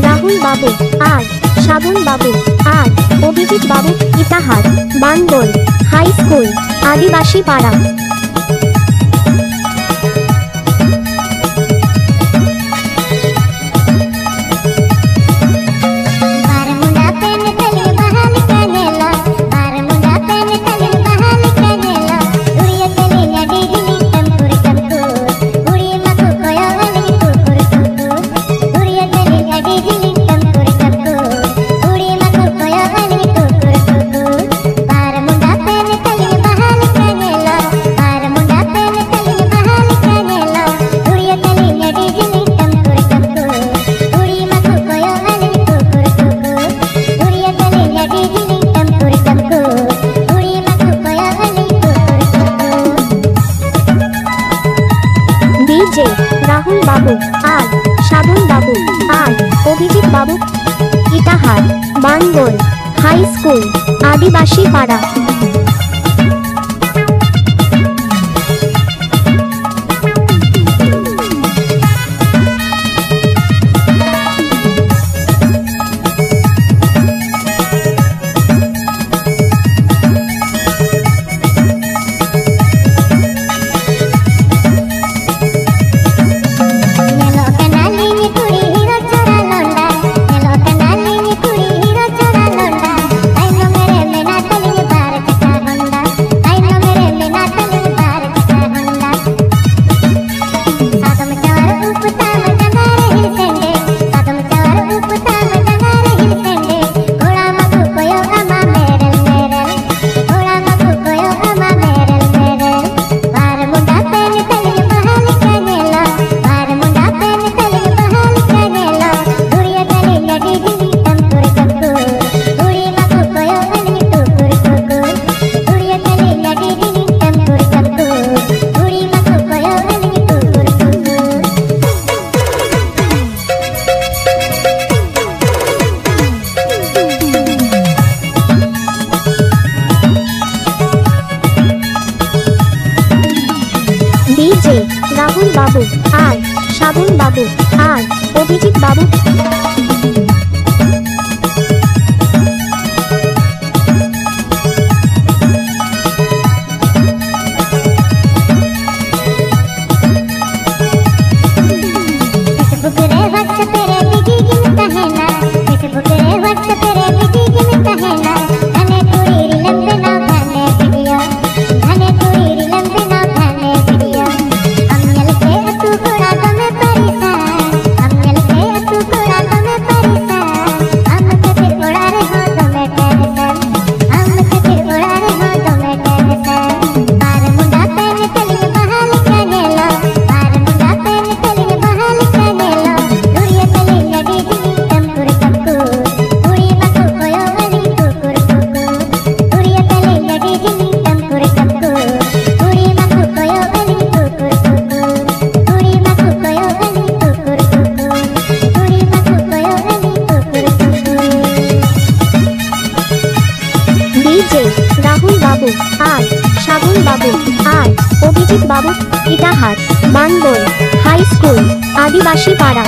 রাহুল বাবু আর সাবন বাবু আর অভিজিৎ বাবু Itahar বানগোল high school আদিবাসী পাড়া। রাহুল বাবু আর সাবন বাবু আর অভিজিৎ বাবু Itahar বানগোল high school আদিবাসী পাড়া। রাহুল বাবু আর সাবন বাবু আর অভিজিৎ বাবু। রাহুল বাবু আর সাবন বাবু আর অভিজিৎ বাবু Itahar বানগোল high school আদিবাসী পাড়া।